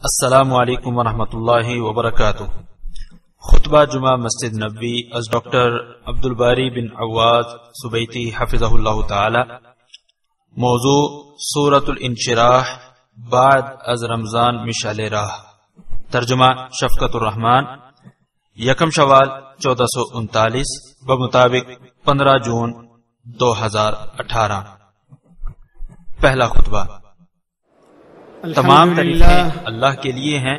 السلام علیکم ورحمۃ اللہ وبرکاتہ۔ خطبہ جمعہ مسجد نبوی از ڈاکٹر عبدالباری بن عواد سبیتی حفظہ اللہ تعالی۔ موضوع سورۃ الانشراح بعد از رمضان مشعل راہ۔ ترجمہ شفقت الرحمان۔ یکم شوال 1439 بمطابق 15 جون 2018۔ پہلا خطبہ۔ تمام تعریفیں اللہ کے لیے ہیں۔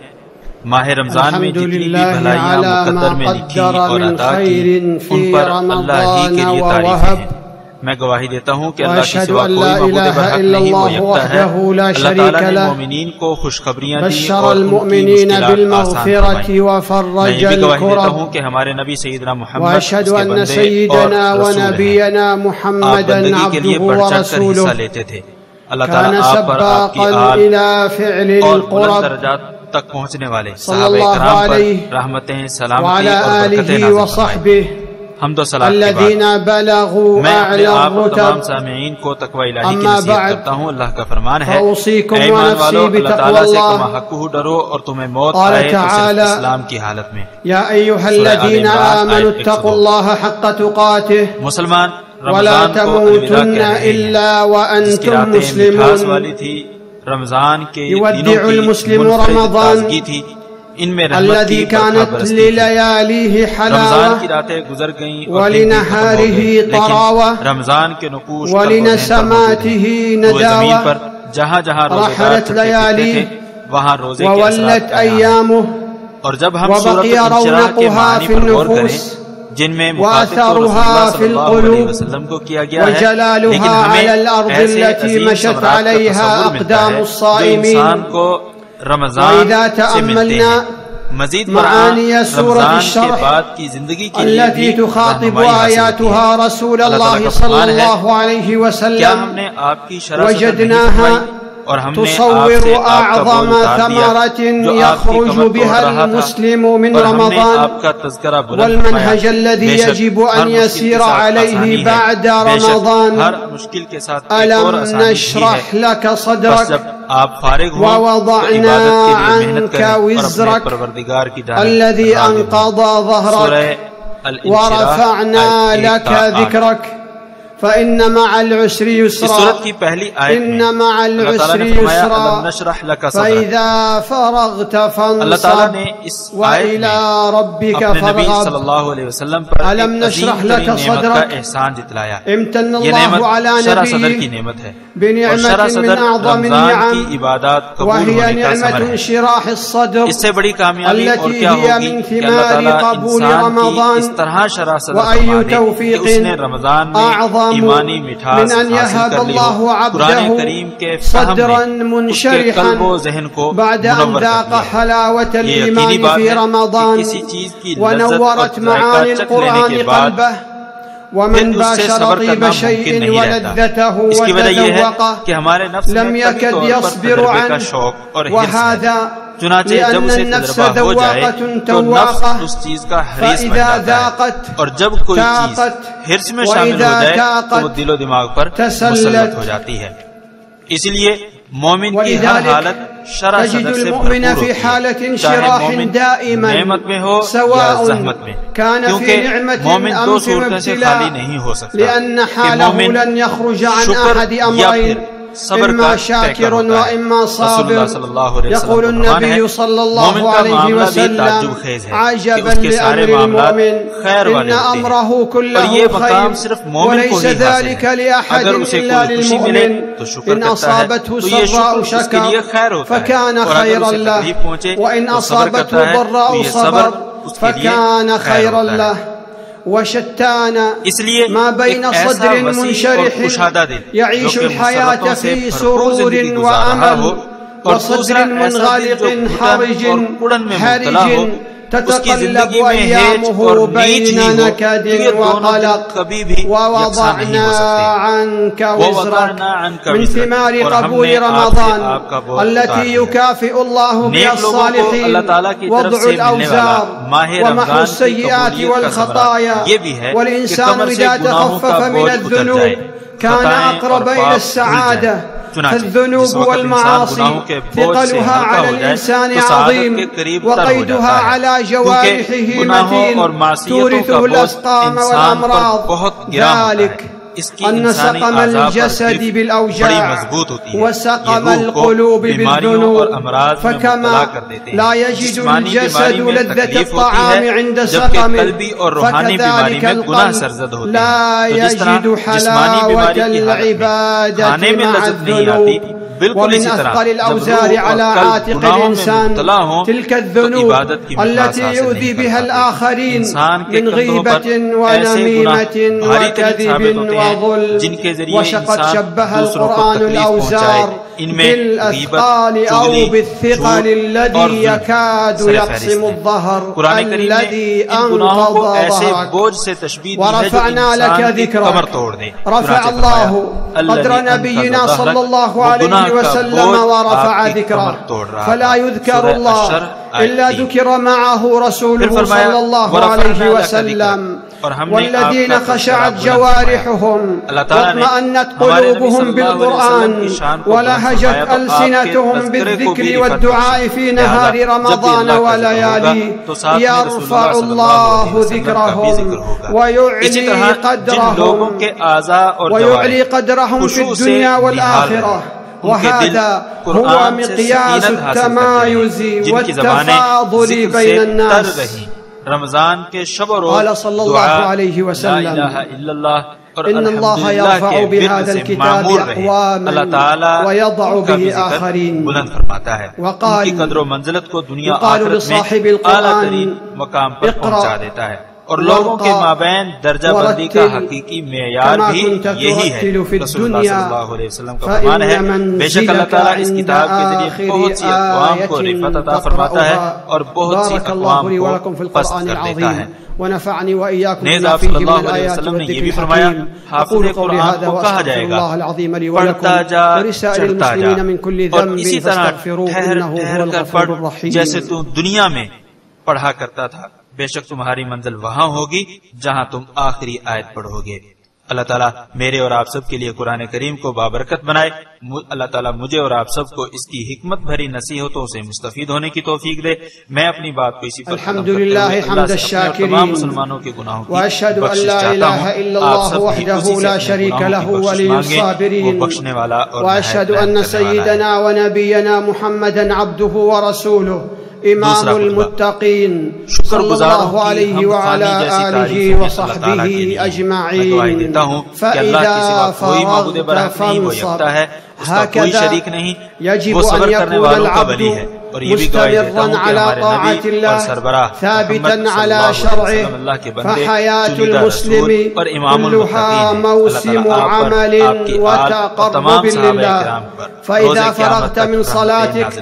ماہ رمضان میں جتنی بھی بھلائیاں مقدر میں لکھی اور عطا کی ان پر اللہ ہی کے لیے تعریف ہے۔ میں گواہی دیتا ہوں کہ اللہ کے سوا کوئی معبود برحق نہیں، وہ یکتا ہے۔ اللہ تعالیٰ نے مومنین کو خوشخبریاں دی اور ان کی مشکلات آسان فرمائی۔ میں یہ بھی گواہی دیتا ہوں کہ ہمارے نبی سیدنا محمد اس کے بندے اور رسول ہیں۔ آپ بندگی کے لیے بڑھ چڑھ کر حصہ لیتے تھے۔ اللہ تعالیٰ آپ پر، آپ کی آل اور بلند درجات تک پہنچنے والے صحابہ کرام پر رحمتیں، سلامتی اور برکتیں نازل فرمائے۔ حمد و صلاۃ کے بعد میں اپنے آپ اور تمام سامعین کو تقوی الہی کی نصیحت کرتا ہوں۔ اللہ کا فرمان ہے، اے ایمان والو، اللہ تعالیٰ سے کما حقہ ڈرو اور تمہیں موت آئے تو صرف اسلام کی حالت میں۔ یا ایھا الذین آمنوا اتقوا اللہ حق تقاتہ مسلمان ولا تموتن الا وانتم مسلمون۔ رمضان کے یودع المسلم رمضان تھی، ان میں الذي كانت للياليه رمضان کی حلاوة راتیں گزر گئیں ولنهاره طراوة رمضان کے نقوش ولنسماته زمین پر نداوة جہاں جہاں رحلت لياليه وہاں روزے کے وولت اثرات کا یہاں۔ أيامه اور جب ہم سورۃ وبقي الانشراح کے رونقها معنی في پر غور کریں النفوس جن میں مخاطب تو رسول وآثارها اللہ في صلی اللہ علیہ القلوب وسلم کو کیا گیا ہے، لیکن وجلالها على ہمیں الأرض ایسے التي عظیم مشت ثمرات کا عليها تصور ملتا أقدام ہے جو الصائمين۔ انسان کو رمضان وإذا سے ملتے تأملنا ہیں۔ مزید معانی برآں سورۃ رمضان الشرح کے بعد کی زندگی کے لیے التي بھی تخاطب رہنمائی حاصل ہوتی ہے۔ آياتها رسول اللہ تعالیٰ الله کا صلى فرمان ہے، الله عليه کیا ہم وسلم نے آپ کی شرح نہیں وجدناها فرمائی اور ہم نے آپ تصور سے آپ کا بول أعظم اتار دیا ثمرة جو آپ کی يخرج کمر بها توڑ رہا تھا، المسلم من اور ہم نے رمضان آپ کا تذکرہ بلند والمنهج فرمایا۔ الذي بے شک يجب ہر أن مشکل کے يسير ساتھ عليه آسانی ہے، بعد بے شک رمضان۔ ہر مشکل کے ساتھ ایک اور ألم آسانی بھی نشرح ہے۔ لك بس صدرك جب آپ فارغ ہوں تو ووضعنا عبادت کے لیے محنت عنك کریں اور اپنے وزرك پروردگار کی جانب الذي راغب ہوں۔ أنقض سورہ ظهرك الانشراح ورفعنا آیت لك 1 تا 8۔ ذكرك فإن مع العسر اس يسرا سورت کی پہلی آیت میں إن مع اللہ تعالیٰ العسر نے فرمایا يسرا أَلَمْ نَشْرَحْ لَكَ صَدْرَكَ۔ فإذا فرغت اللہ تعالیٰ نے فانصب اس آیت میں وإلى ربك اپنے نبی صلی فارغب۔ اللہ علیہ وسلم پر ألم ایک نشرح عظیم لك ترین نعمت کا صدرك؟ احسان جتلایا۔ امتن یہ الله نعمت على شرح صدر کی نبيه نعمت ہے، اور بنعمة شرح من صدر أعظم رمضان النعم کی عبادات قبول وهي ہونے کا ثمر نعمة ہے۔ انشراح الصدر اس سے بڑی کامیابی اور التي کیا هي ہوگی من کہ اللہ ثمار تعالیٰ قبول انسان کی رمضان۔ اس طرح شرح صدر وأي فرما دے کہ توفيق اس نے رمضان میں أعظم ایمانی مٹھاس من أن حاصل يهب کر لی الله ہو، قرآن عبده کریم کے فہم صدرا میں اس کے منشرحا قلب و ذہن کو بعد أن منور کر ذاق دیا۔ حلاوة یہ یقینی الإيمان بات في ہے کہ رمضان کسی چیز کی لذت اور ونورت ذائقہ معاني چکھ لینے القرآن کے بعد قلبه ومن پھر اس سے باشر صبر طيب کرنا شيء ممکن نہیں رہتا۔ ولذته اس کی وجہ یہ ہے وتذوقه کہ ہمارے نفس لم میں يكد طبعی طور پر يصبر تجربے کا عنه، شوق اور حرص ہے، وهذا چنانچہ جب لأن اسے النفس تجربہ ہو جائے ذواقة تو نفس تواقة اس چیز کا حریص بن فإذا جاتا ہے، ذاقت اور جب کوئی چیز تاقت حرص میں شامل ہو وإذا جائے تو تاقت وہ دل و دماغ پر تسلط۔ مسلط ہو جاتی ہے۔ اس لیے مومن کی ہر ولذلك حالت شرح تجد صدر سے المؤمن بھرپور في ہوتی حالة ہے، چاہے انشراح مومن دائما نعمت میں ہو یا سواء زحمت میں، كان في کیونکہ نعمة مومن دو أم في صورتوں سے ابتلاء، خالی نہیں ہو سکتا لأن کہ حاله مومن لن يخرج عن شکر أحد یا أمرين پھر صبر کا إما طے شاكر کر ہوتا ہے۔ وإما رسول اللہ صابر۔ صلی اللہ علیہ وسلم يقول کا فرمان ہے، النبي صلى مومن الله کا عليه معاملہ بھی تعجب وسلم خیز ہے کہ عجبا اس کے سارے لأمر معاملات المؤمن خیر والے إن ہوتے ہیں، أمره اور كله یہ مقام خير صرف مومن کو وليس ہی حاصل ذلك ہے۔ لأحد اگر اسے إلا کوئی خوشی ملے للمؤمن تو شکر إن کرتا ہے أصابته تو یہ سراء شکر اس کے لیے شكر خیر ہوتا ہے، فكان اور اگر خيرا اسے له تکلیف پہنچے وإن تو صبر کرتا أصابته ہے تو ضراء یہ صبر صبر اس کے لیے فكان خیر خيرا ہوتا ہے۔ له۔ وشتان اس لیے ما بين ایک ایسا صدر وسیع اور منشرح کشادہ دل يعيش جو کہ الحياة مسرتوں سے في بھرپور سرور زندگی گزار رہا ہو، وأمل اور وصدر دوسرا ایسا دل جو منغلق گھٹن حرج اور اڑن میں مبتلا ہو، حرج اس کی تتقلب زندگی میں ہیج أيامه اور نیچ بين ہی ہو، نكد یہ دونوں دل وقلق کبھی بھی یکساں نہیں ووضعنا ہو سکتے۔ عنك ووضعنا وزرك عنك من وزرك، ثمار اور ہم قبول نے آپ سے رمضان آپ کا بوجھ اتار التي دیا۔ يكافئ الله بها نیک لوگوں کو اللہ تعالیٰ کی طرف وضع سے ملنے والا الأوزار ماہ ومحو رمضان کی السيئات قبولیت کا والخطايا ثمرہ یہ بھی ہے کہ والإنسان کمر سے إذا گناہوں کا تخفف من بوجھ اتر الذنوب جائے، كان خطائیں اور أقرب پاپ إلى دھل السعادة جائیں۔ فالذنوب والمعاصي ثقلها على الإنسان عظيم وقيدها على جوارحه متين تورثه الأسقام والأمراض ذلك أن سقم الجسد بالأوجاع وسقم القلوب بالذنوب فكما لا يجد الجسد لذة الطعام عند سقم فكذلك القلب لا يجد حلاوة العبادة مع الذنوب ومن أثقل الأوزار على عاتق الإنسان تلك الذنوب التي يؤذي بها الآخرين من غيبة ونميمة وكذب وظلم وقد شبه القرآن الأوزار بالأثقال أو بالثقل الذي يكاد يقسم الظهر الذي أنقض ظهرك ورفعنا لك ذكرك رفع الله قدر نبينا صلى الله عليه وسلم ورفع ذكره فلا يذكر الله إلا ذكر معه رسوله صلى الله عليه وسلم والذين خشعت جوارحهم واطمأنت قلوبهم بالقرآن ولهجت ألسنتهم بالذكر والدعاء في نهار رمضان وليالي يرفع الله ذكرهم ويعلي قدرهم في الدنيا والآخرة وهذا هو مقياس التمايز والتفاضل بين الناس رمضان کے شب و روز قال صلى الله عليه وسلم لا الہ الا اللہ إن الله يرفع بهذا الكتاب أقواما ويضع به آخرين وقال يقال لصاحب القرآن اقرأ اور لوگوں کے مابین درجہ بندی کا حقیقی معیار بھی یہی ہے۔ رسول اللہ صلی اللہ علیہ وسلم کا فرمان ہے بے شک اللہ تعالیٰ اس کتاب کے ذریعے بہت سی اقوام کو رفعت عطا فرماتا ہے اور بہت سی اقوام کو پست کر دیتا ہے۔ ونفعني وإياكم بما فيه من الآيات والذكر الحكيم أقول قولي هذا وأستغفر الله العظيم لي ولكم ولسائر المسلمين من كل ذنب فاستغفروه إنه هو الغفور الرحيم۔ جیسے تو دنیا میں پڑھا کرتا تھا بے شک تمہاری منزل وہاں ہوگی جہاں تم آخری آیت پڑھو گے۔ اللہ تعالیٰ میرے اور آپ سب کے لیے قرآن کریم کو بابرکت بنائے۔ اللہ تعالیٰ مجھے اور آپ سب کو اس کی حکمت بھری نصیحتوں سے مستفید ہونے کی توفیق دے۔ میں اپنی بات کو اسی پر الحمدللہ حمد الشاکرین تمام مسلمانوں کے گناہوں کی واشہد ان لا الہ الا اللہ وحدہ لا شریک لہ ولی الصابرین واشہد ان سیدنا ونبینا محمدا عبدہ ورسولہ امام المتقین صلی اللہ علیہ وعلا آلہ وصحبہ اجمعین فإذا فرغت فانصب هكذا يجب أن يكون العبد مستمرا على طاعة الله ثابتا على شرعه فحياة المسلم كلها موسم عمل وتقرب لله فإذا فرغت من صلاتك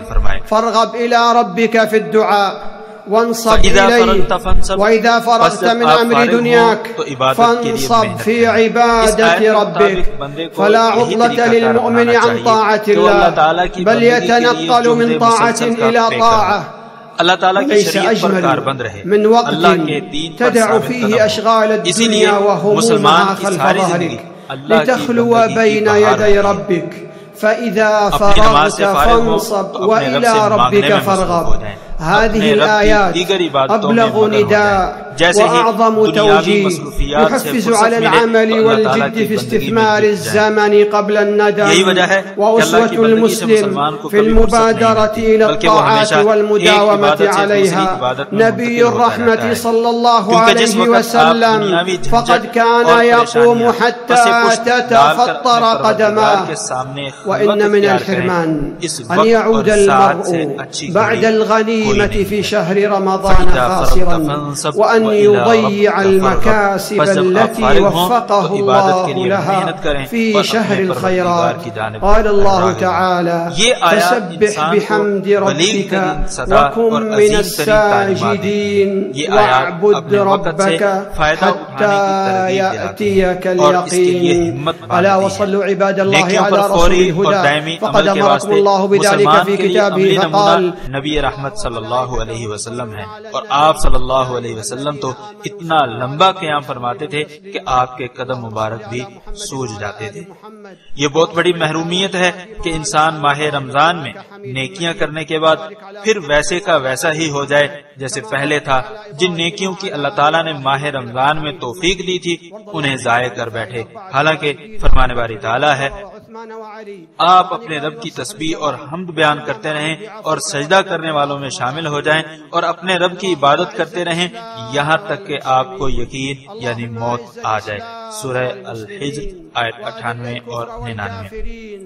فارغب إلى ربك في الدعاء وانصب إليه وإذا فرغت من أمر دنياك فانصب في عبادة ربك فلا عطلة للمؤمن عن طاعة الله بل يتنقل من طاعة إلى طاعة ليس أجمل من وقت تدع فيه أشغال الدنيا وهمومها خلف ظهرك لتخلو بين يدي ربك فإذا فرغت فانصب وإلى ربك فارغب هذه الآيات أبلغ نداء وأعظم توجيه يحفز على العمل والجد في استثمار الزمن قبل الندم وأسوة المسلم في المبادرة إلى الطاعات والمداومة عليها نبي الرحمة صلى الله عليه وسلم فقد كان يقوم حتى تتفطر قدماه وإن من الحرمان أن يعود المرء بعد الغنيمة في شهر رمضان خاسرا وأن يضيع المكاسب التي وفقه الله لها في شهر الخيرات قال الله تعالى فسبح بحمد ربك وكن من الساجدين واعبد ربك حتى يأتيك اليقين ألا وصلوا عباد الله على رسول الهدى فقد أمركم الله بذلك في كتابه فقال نبی رحمت صلی صلی اللہ علیہ وسلم ہیں، اور آپ صلی اللہ علیہ وسلم تو اتنا لمبا قیام فرماتے تھے کہ آپ کے قدم مبارک بھی سوج جاتے تھے۔ یہ بہت بڑی محرومیت ہے کہ انسان ماہ رمضان میں نیکیاں کرنے کے بعد پھر ویسے کا ویسا ہی ہو جائے جیسے پہلے تھا۔ جن نیکیوں کی اللہ تعالیٰ نے ماہ رمضان میں توفیق دی تھی انہیں ضائع کر بیٹھے، حالانکہ فرمانے والی تعالیٰ ہے آپ اپنے رب کی تسبیح اور حمد بیان کرتے رہیں اور سجدہ کرنے والوں میں شامل ہو جائیں اور اپنے رب کی عبادت کرتے رہیں یہاں تک کہ آپ کو یقین یعنی موت آ جائے۔ سورہ الحجر آیت 98 اور 99۔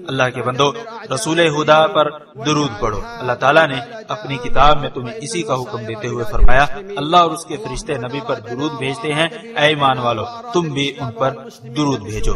اللہ کے بندو، رسول خدا پر درود پڑھو۔ اللہ تعالیٰ نے اپنی کتاب میں تمہیں اسی کا حکم دیتے ہوئے فرمایا، اللہ اور اس کے فرشتے نبی پر درود بھیجتے ہیں، اے ایمان والو تم بھی ان پر درود بھیجو۔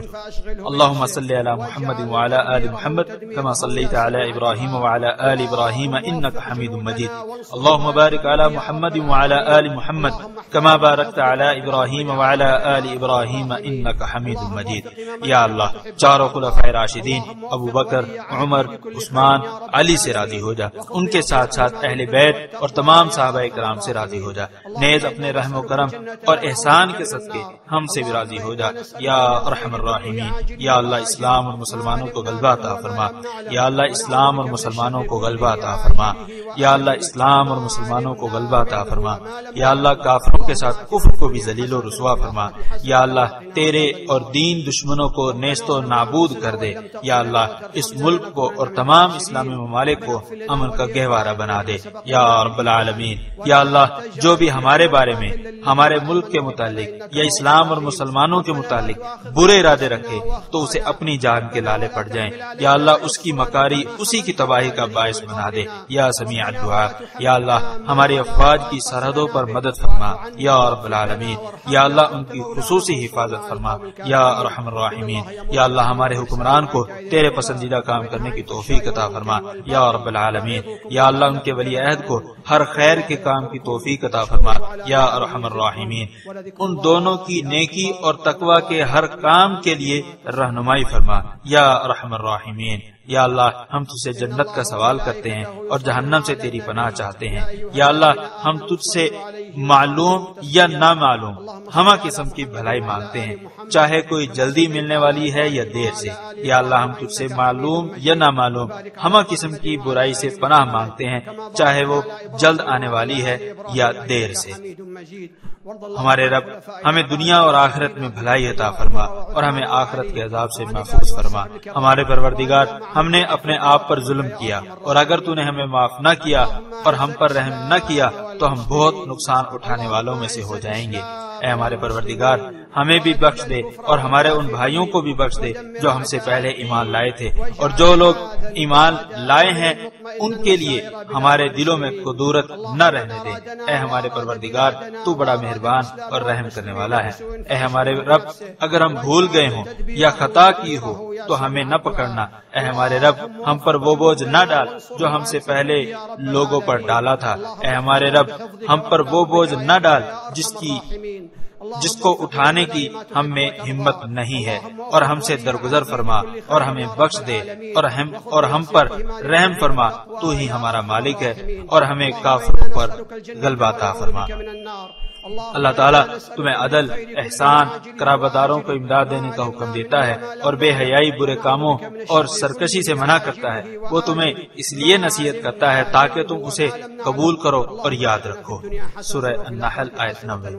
اللہم صلی علی محمد وعلی آل محمد کما صلیت علی ابراہیم وعلی آل ابراہیم انک حمید مجید۔ اللہم بارک علی محمد وعلی آل محمد کما بارکت علی ابراہیم وعلی آل ابراہیم انک حمید مجید۔ یا اللہ چاروں خلفائے راشدین ابو بکر، عمر، عثمان، علی سے راضی ہو جا، ان کے ساتھ ساتھ اہل بیت اور تمام صحابہ کرام سے راضی ہو جا، نیز اپنے رحم و کرم اور احسان کے صدقے ہم سے بھی راضی ہو جا یا ارحم الراحمین۔ یا اللہ اسلام اور مسلمانوں کو غلبہ عطا فرما، یا اللہ اسلام اور مسلمانوں کو غلبہ عطا فرما، یا اللہ اسلام اور مسلمانوں کو غلبہ عطا فرما، یا اللہ کافروں کے ساتھ کفر کو بھی ذلیل و رسوا فرما، یا اللہ تیرے اور دین دشمنوں کو نیست و نابود کر دے، یا اللہ اس ملک کو اور تمام اسلامی ممالک کو امن کا گہوارہ بنا دے یا رب العالمین۔ یا اللہ جو بھی ہمارے بارے میں، ہمارے ملک کے متعلق یا اسلام اور مسلمانوں کے متعلق برے ارادے رکھے تو اسے اپنی جان کے لالے پڑ جائیں، یا اللہ اس کی مکاری اسی کی تباہی کا باعث بنا دے یا سمیع الدعاء۔ یا اللہ ہماری افواج کی سرحدوں پر مدد فرما یا رب العالمین، یا اللہ ان کی خصوصی حفاظت فرما یا ارحم الراحمین۔ یا اللہ ہمارے حکمران کو تیرے پسندیدہ کام کرنے کی توفیق عطا فرما یا رب العالمین۔ یا اللہ ان کے ولی عہد کو ہر خیر کے کام کی توفیق عطا فرما یا ارحم الراحمین۔ ان دونوں کی نیکی اور تقوی کے ہر کام کے لیے رہنمائی فرما یا ارحم الراحمین۔ یا اللہ ہم تجھ سے جنت کا سوال کرتے ہیں اور جہنم سے تیری پناہ چاہتے ہیں۔ یا اللہ ہم تجھ سے معلوم یا نامعلوم ہمہ قسم کی بھلائی مانگتے ہیں، چاہے کوئی جلدی ملنے والی ہے یا دیر سے۔ یا اللہ ہم تجھ سے معلوم یا نامعلوم ہمہ قسم کی برائی سے پناہ مانگتے ہیں، چاہے وہ جلد آنے والی ہے یا دیر سے۔ ہمارے رب ہمیں دنیا اور آخرت میں بھلائی عطا فرما اور ہمیں آخرت کے عذاب سے محفوظ فرما۔ ہمارے پروردگار ہم نے اپنے آپ پر ظلم کیا، اور اگر تو نے ہمیں معاف نہ کیا اور ہم پر رحم نہ کیا تو ہم بہت نقصان اٹھانے والوں میں سے ہو جائیں گے۔ اے ہمارے پروردگار ہمیں بھی بخش دے اور ہمارے ان بھائیوں کو بھی بخش دے جو ہم سے پہلے ایمان لائے تھے، اور جو لوگ ایمان لائے ہیں ان کے لیے ہمارے دلوں میں کدورت نہ رہنے دے۔ اے ہمارے پروردگار تو بڑا مہربان اور رحم کرنے والا ہے۔ اے ہمارے رب اگر ہم بھول گئے ہوں یا خطا کی ہو تو ہمیں نہ پکڑنا۔ اے ہمارے رب ہم پر وہ بوجھ نہ ڈال جو ہم سے پہلے لوگوں پر ڈالا تھا۔ اے ہمارے رب ہم پر وہ بوجھ نہ ڈال جس کو اٹھانے کی ہم میں ہمت نہیں ہے، اور ہم سے درگزر فرما اور ہمیں بخش دے اور ہم پر رحم فرما۔ تو ہی ہمارا مالک ہے اور ہمیں کافروں پر غلبہ عطا فرما۔ اللہ تعالیٰ تمہیں عدل، احسان، قرابت داروں کو امداد دینے کا حکم دیتا ہے اور بے حیائی، برے کاموں اور سرکشی سے منع کرتا ہے۔ وہ تمہیں اس لیے نصیحت کرتا ہے تاکہ تم اسے قبول کرو اور یاد رکھو۔ سورہ النحل آیت 90۔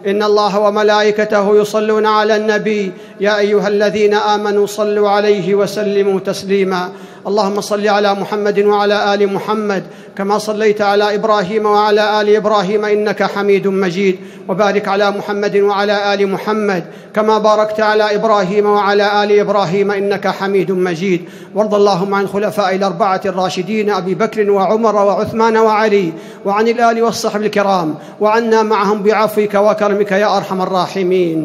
إن الله وملائكته يصلون على النبي يا أيها الذين آمنوا صلوا عليه وسلموا تسليما اللهم صل على محمد وعلى آل محمد كما صليت على إبراهيم وعلى آل إبراهيم إنك حميد مجيد وبارك على محمد وعلى آل محمد كما باركت على إبراهيم وعلى آل إبراهيم إنك حميد مجيد وارض اللهم عن خلفاء الأربعة الراشدين أبي بكر وعمر وعثمان وعلي وعن الآل والصحب الكرام وعنا معهم بعفوك وكرمك يا أرحم الراحمين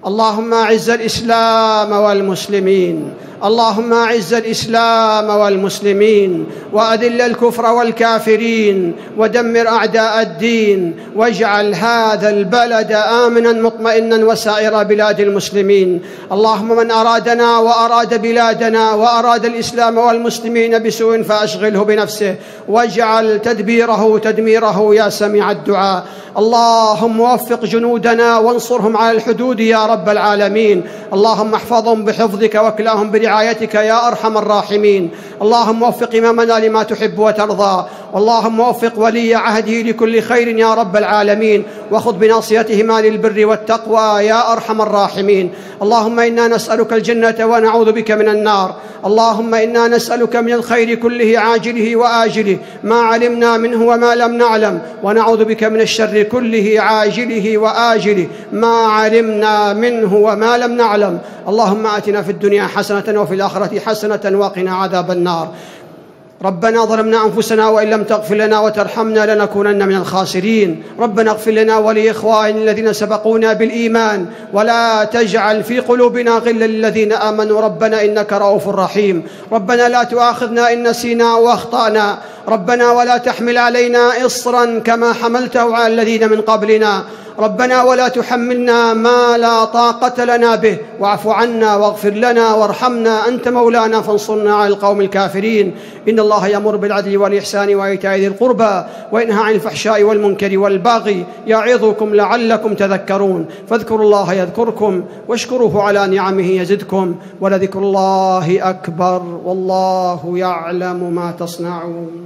اللهم أعز الإسلام والمسلمين اللهم أعز الإسلام والمسلمين وأذل الكفر والكافرين ودمر أعداء الدين واجعل هذا البلد آمنا مطمئنا وسائر بلاد المسلمين. اللهم من أرادنا وأراد بلادنا وأراد الإسلام والمسلمين بسوء فأشغله بنفسه واجعل تدبيره تدميره يا سميع الدعاء. اللهم وفق جنودنا وانصرهم على الحدود يا رب العالمين. اللهم احفظهم بحفظك واكلاهم برعايتك يا أرحم الراحمين. اللهم وفق إمامنا لما تحب وترضى، اللهم وفق ولي عهده لكل خير يا رب العالمين، وخذ بناصيتهما للبر والتقوى يا أرحم الراحمين. اللهم إنا نسألك الجنة ونعوذ بك من النار. اللهم إنا نسألك من الخير كله عاجله وآجله ما علمنا منه وما لم نعلم، ونعوذ بك من الشر كله عاجله وآجله ما علمنا منه وما لم نعلم. اللهم آتنا في الدنيا حسنة وفي الآخرة حسنة وقنا عذاب النار. ربنا ظلمنا أنفسنا وإن لم تغفر لنا وترحمنا لنكونن من الخاسرين. ربنا اغفر لنا ولإخواننا الذين سبقونا بالإيمان ولا تجعل في قلوبنا غلا للذين آمنوا ربنا إنك رؤوف رحيم. ربنا لا تؤاخذنا إن نسينا وأخطأنا. ربنا ولا تحمل علينا إصرا كما حملته على الذين من قبلنا. ربنا ولا تحملنا ما لا طاقة لنا به، واعف عنا واغفر لنا وارحمنا أنت مولانا فانصرنا على القوم الكافرين. إن الله يأمر بالعدل والإحسان وإيتاء ذي القربى وينهى عن الفحشاء والمنكر والبغي يعظكم لعلكم تذكرون. فاذكروا الله يذكركم واشكروه على نعمه يزدكم ولذكر الله أكبر والله يعلم ما تصنعون.